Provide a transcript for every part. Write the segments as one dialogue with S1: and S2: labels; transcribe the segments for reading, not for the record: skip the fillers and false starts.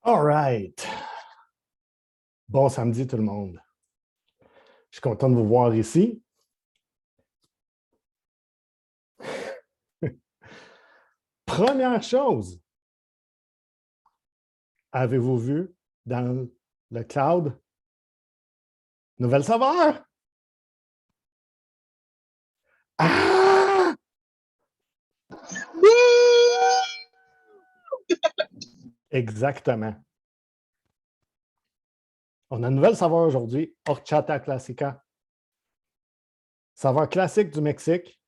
S1: All right. Bon samedi tout le monde. Je suis content de vous voir ici. Première chose, avez-vous vu dans le cloud nouvelle saveur? Ah! Exactement. On a une nouvelle saveur aujourd'hui, Horchata Classica. Saveur classique du Mexique.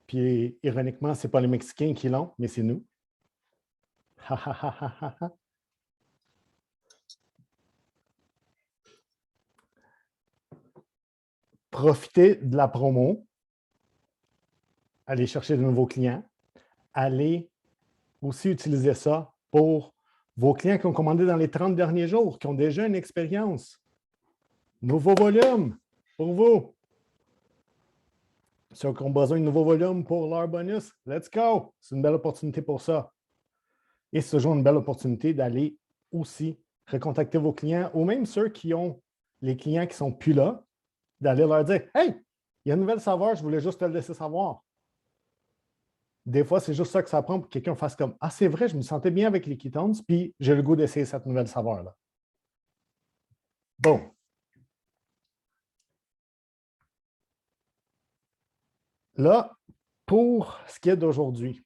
S1: Puis, ironiquement, ce n'est pas les Mexicains qui l'ont, mais c'est nous. Profitez de la promo. Allez chercher de nouveaux clients. Allez aussi utiliser ça pour vos clients qui ont commandé dans les 30 derniers jours, qui ont déjà une expérience. Nouveau volume pour vous. Ceux qui ont besoin de nouveaux volumes pour leur bonus, let's go! C'est une belle opportunité pour ça. Et c'est toujours une belle opportunité d'aller aussi recontacter vos clients, ou même ceux qui ont les clients qui ne sont plus là, d'aller leur dire « Hey, il y a une nouvelle saveur, je voulais juste te le laisser savoir. » Des fois, c'est juste ça que ça prend pour que quelqu'un fasse comme « Ah, c'est vrai, je me sentais bien avec les Ketones, puis j'ai le goût d'essayer cette nouvelle saveur-là. » Bon. Là, pour ce qui est d'aujourd'hui,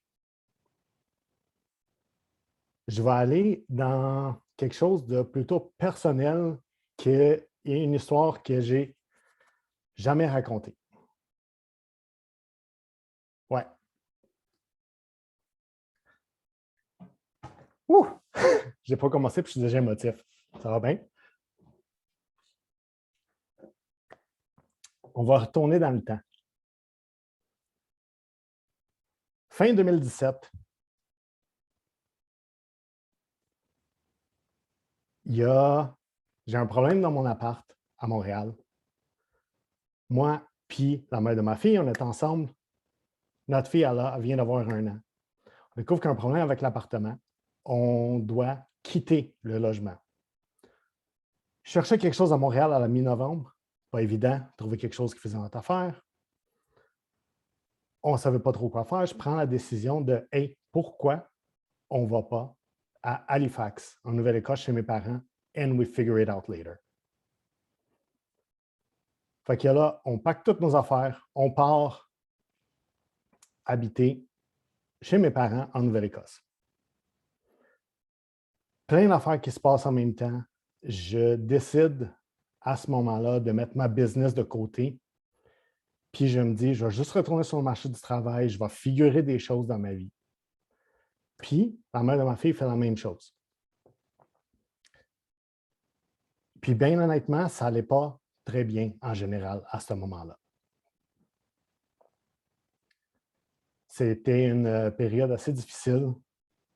S1: je vais aller dans quelque chose de plutôt personnel qui est une histoire que j'ai jamais racontée. Ouais. Ouh! Je n'ai pas commencé, puis je suis déjà émotif. Ça va bien? On va retourner dans le temps. Fin 2017, j'ai un problème dans mon appart à Montréal. Moi, puis la mère de ma fille, on est ensemble. Notre fille, elle vient d'avoir 1 an. On découvre qu'il y a un problème avec l'appartement. On doit quitter le logement. Je cherchais quelque chose à Montréal à la mi-novembre. Pas évident, trouver quelque chose qui faisait notre affaire. On ne savait pas trop quoi faire. Je prends la décision de « Hey, pourquoi on ne va pas à Halifax, en Nouvelle-Écosse, chez mes parents, and we figure it out later. » Fait que là, on pack toutes nos affaires, on part habiter chez mes parents en Nouvelle-Écosse. Plein d'affaires qui se passent en même temps. Je décide à ce moment-là de mettre ma business de côté. Puis je me dis, je vais juste retourner sur le marché du travail, je vais figurer des choses dans ma vie. Puis la mère de ma fille fait la même chose. Puis bien honnêtement, ça n'allait pas très bien en général à ce moment-là. C'était une période assez difficile.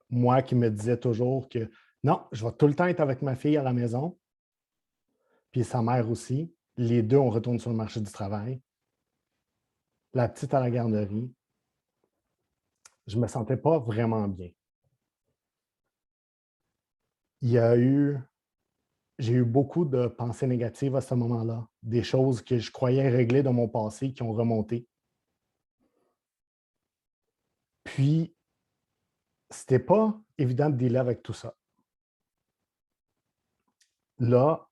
S1: Moi qui me disais toujours que non, je vais tout le temps être avec ma fille à la maison, puis sa mère aussi. Les deux, on retourne sur le marché du travail. La petite à la garderie. Je ne me sentais pas vraiment bien. J'ai eu beaucoup de pensées négatives à ce moment-là, des choses que je croyais régler dans mon passé qui ont remonté. Puis, c'était pas évident de dealer avec tout ça. Là,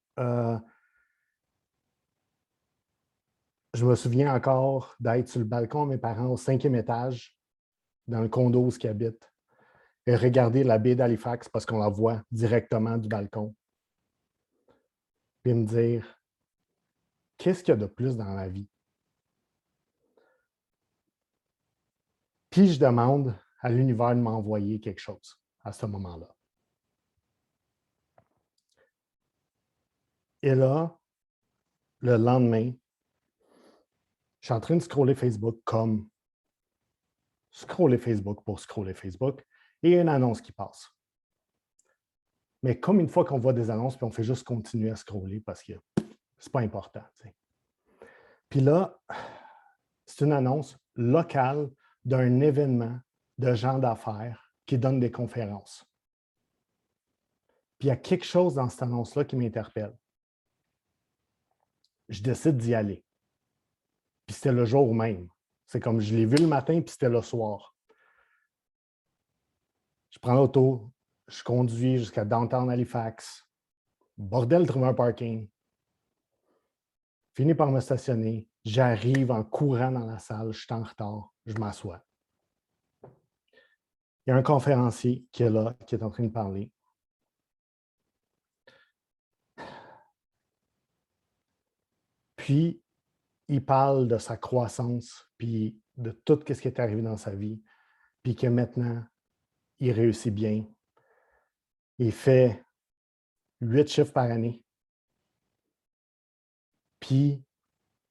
S1: je me souviens encore d'être sur le balcon de mes parents au 5e étage, dans le condo où ils habitent, et regarder la baie d'Halifax parce qu'on la voit directement du balcon. Puis me dire, qu'est-ce qu'il y a de plus dans la vie? Puis je demande à l'univers de m'envoyer quelque chose à ce moment-là. Et là, le lendemain, je suis en train de scroller Facebook comme scroller Facebook pour scroller Facebook, et il y a une annonce qui passe. Mais comme une fois qu'on voit des annonces, puis on fait juste continuer à scroller parce que c'est pas important. T'sais. Puis là, c'est une annonce locale d'un événement de gens d'affaires qui donnent des conférences. Puis il y a quelque chose dans cette annonce-là qui m'interpelle. Je décide d'y aller. Puis c'était le jour même. C'est comme je l'ai vu le matin, puis c'était le soir. Je prends l'auto, je conduis jusqu'à Downtown Halifax. Bordel, trouver un parking. Finis par me stationner. J'arrive en courant dans la salle. Je suis en retard. Je m'assois. Il y a un conférencier qui est là, qui est en train de parler. Puis, il parle de sa croissance, puis de tout ce qui est arrivé dans sa vie, puis que maintenant, il réussit bien. Il fait 8 chiffres par année. Puis,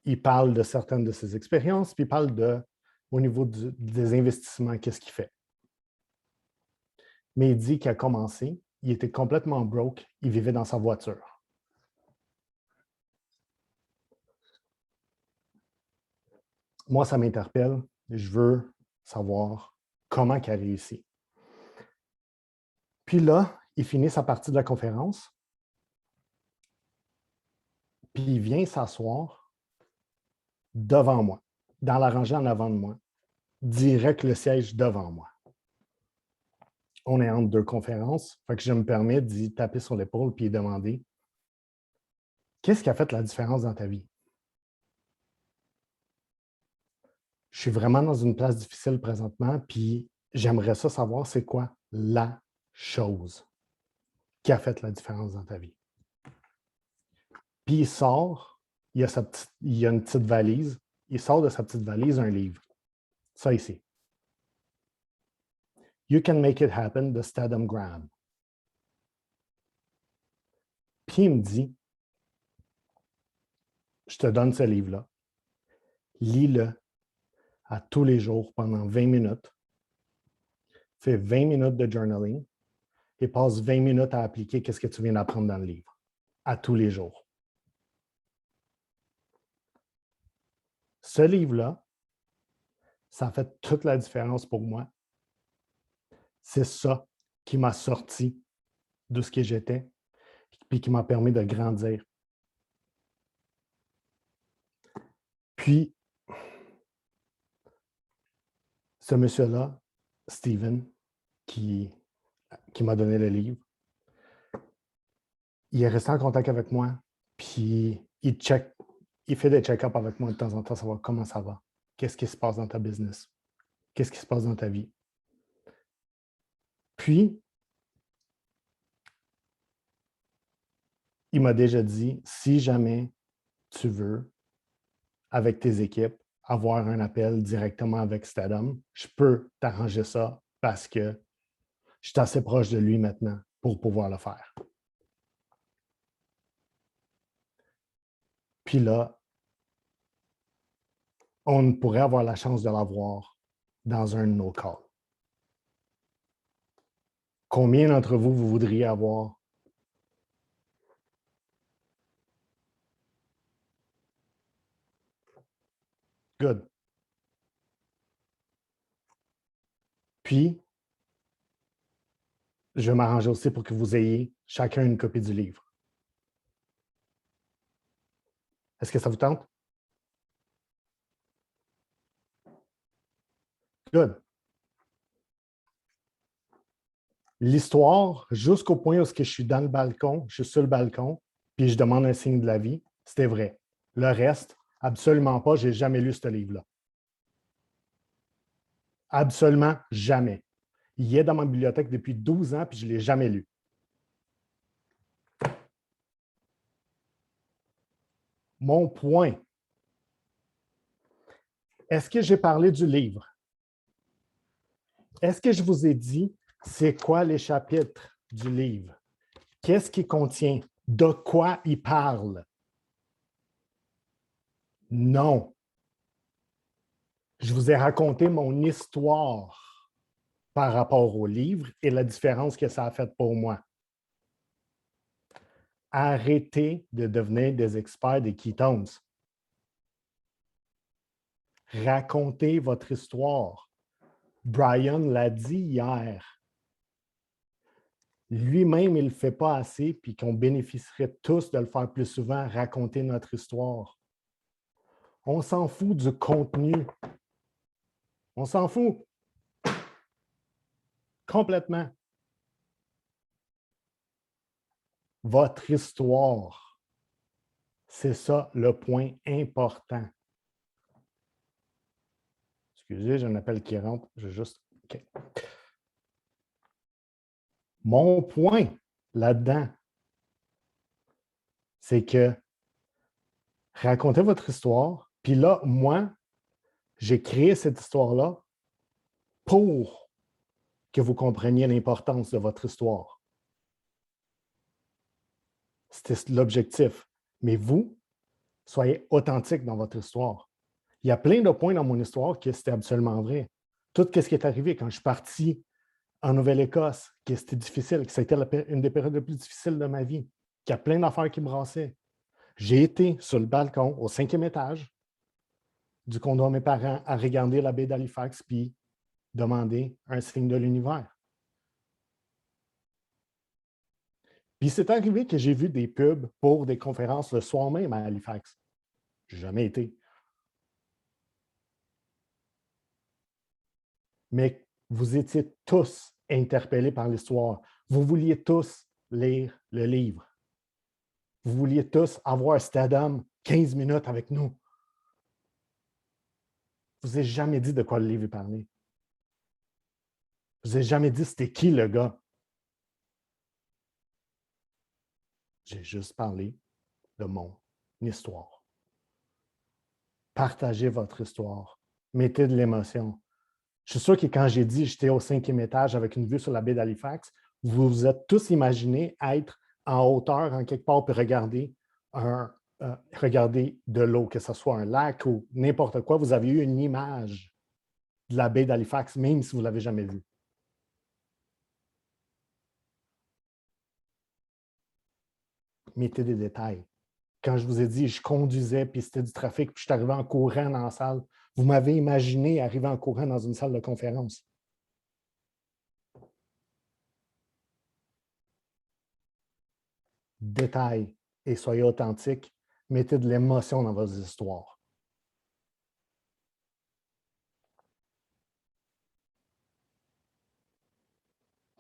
S1: il parle de certaines de ses expériences, puis il parle au niveau des investissements, qu'est-ce qu'il fait. Mais il dit qu'il a commencé, il était complètement broke, il vivait dans sa voiture. Moi, ça m'interpelle. Je veux savoir comment il a réussi. Puis là, il finit sa partie de la conférence, puis il vient s'asseoir devant moi, dans la rangée en avant de moi, direct le siège devant moi. On est entre deux conférences, fait que je me permets d'y taper sur l'épaule puis demander « Qu'est-ce qui a fait la différence dans ta vie? » Je suis vraiment dans une place difficile présentement, puis j'aimerais ça savoir c'est quoi la chose qui a fait la différence dans ta vie. Puis il sort, il y a une petite valise, il sort de sa petite valise un livre. Ça ici. You Can Make It Happen de Statham Graham. Puis il me dit, je te donne ce livre-là, lis-le à tous les jours pendant 20 minutes, fais 20 minutes de journaling et passe 20 minutes à appliquer ce que tu viens d'apprendre dans le livre, à tous les jours. Ce livre-là, ça a fait toute la différence pour moi. C'est ça qui m'a sorti de ce que j'étais et qui m'a permis de grandir. Puis, ce monsieur-là, Steven, qui m'a donné le livre, il est resté en contact avec moi, puis il fait des check-ups avec moi de temps en temps, savoir comment ça va, qu'est-ce qui se passe dans ta business, qu'est-ce qui se passe dans ta vie. Puis, il m'a déjà dit, si jamais tu veux, avec tes équipes, avoir un appel directement avec Statham, je peux t'arranger ça parce que je suis assez proche de lui maintenant pour pouvoir le faire. Puis là, on pourrait avoir la chance de l'avoir dans un de nos calls. Combien d'entre vous, vous voudriez avoir? Good. Puis, je vais m'arranger aussi pour que vous ayez chacun une copie du livre. Est-ce que ça vous tente? Good. L'histoire, jusqu'au point où je suis dans le balcon, je suis sur le balcon, puis je demande un signe de la vie, c'était vrai. Le reste, absolument pas, je n'ai jamais lu ce livre-là. Absolument jamais. Il est dans ma bibliothèque depuis 12 ans, puis je ne l'ai jamais lu. Mon point. Est-ce que j'ai parlé du livre? Est-ce que je vous ai dit c'est quoi les chapitres du livre? Qu'est-ce qu'il contient? De quoi il parle? Non. Je vous ai raconté mon histoire par rapport au livre et la différence que ça a fait pour moi. Arrêtez de devenir des experts des ketones. Racontez votre histoire. Brian l'a dit hier. lui-même, il ne le fait pas assez, puis qu'on bénéficierait tous de le faire plus souvent, raconter notre histoire. On s'en fout du contenu. On s'en fout complètement. Votre histoire, c'est ça le point important. Excusez, j'ai un appel qui rentre. Je vais juste. OK. Mon point là-dedans, c'est que racontez votre histoire. Puis là, moi, j'ai créé cette histoire-là pour que vous compreniez l'importance de votre histoire. C'était l'objectif. Mais vous, soyez authentique dans votre histoire. Il y a plein de points dans mon histoire que c'était absolument vrai. Tout ce qui est arrivé quand je suis parti en Nouvelle-Écosse, que c'était difficile, que c'était une des périodes les plus difficiles de ma vie, qu'il y a plein d'affaires qui me brassaient. J'ai été sur le balcon, au 5e étage du condo de mes parents, à regarder la baie d'Halifax puis demander un signe de l'univers. Puis c'est arrivé que j'ai vu des pubs pour des conférences le soir même à Halifax. Je n'ai jamais été. Mais vous étiez tous interpellés par l'histoire. Vous vouliez tous lire le livre. Vous vouliez tous avoir Stadham 15 minutes avec nous. Je ne vous ai jamais dit de quoi le livre parlait. Je ne vous ai jamais dit c'était qui le gars. J'ai juste parlé de mon histoire. Partagez votre histoire. Mettez de l'émotion. Je suis sûr que quand j'ai dit que j'étais au 5e étage avec une vue sur la baie d'Halifax, vous vous êtes tous imaginés être en hauteur, en quelque part, puis regarder de l'eau, que ce soit un lac ou n'importe quoi. Vous avez eu une image de la baie d'Halifax, même si vous ne l'avez jamais vue. Mettez des détails. Quand je vous ai dit, je conduisais, puis c'était du trafic, puis je suis arrivé en courant dans la salle, vous m'avez imaginé arriver en courant dans une salle de conférence. Détails et soyez authentiques. Mettez de l'émotion dans vos histoires.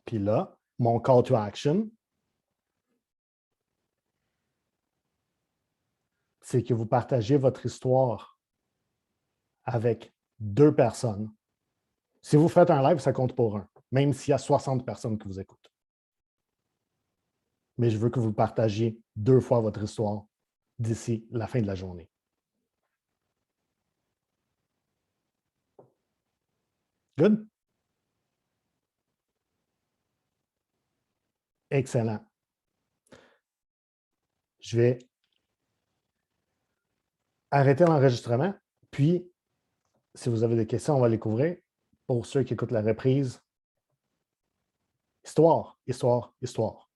S1: Puis là, mon call to action, c'est que vous partagez votre histoire avec 2 personnes. Si vous faites un live, ça compte pour 1, même s'il y a 60 personnes qui vous écoutent. Mais je veux que vous partagiez 2 fois votre histoire d'ici la fin de la journée. Good? Excellent. Je vais arrêter l'enregistrement, puis si vous avez des questions, on va les couvrir. Pour ceux qui écoutent la reprise, histoire, histoire, histoire.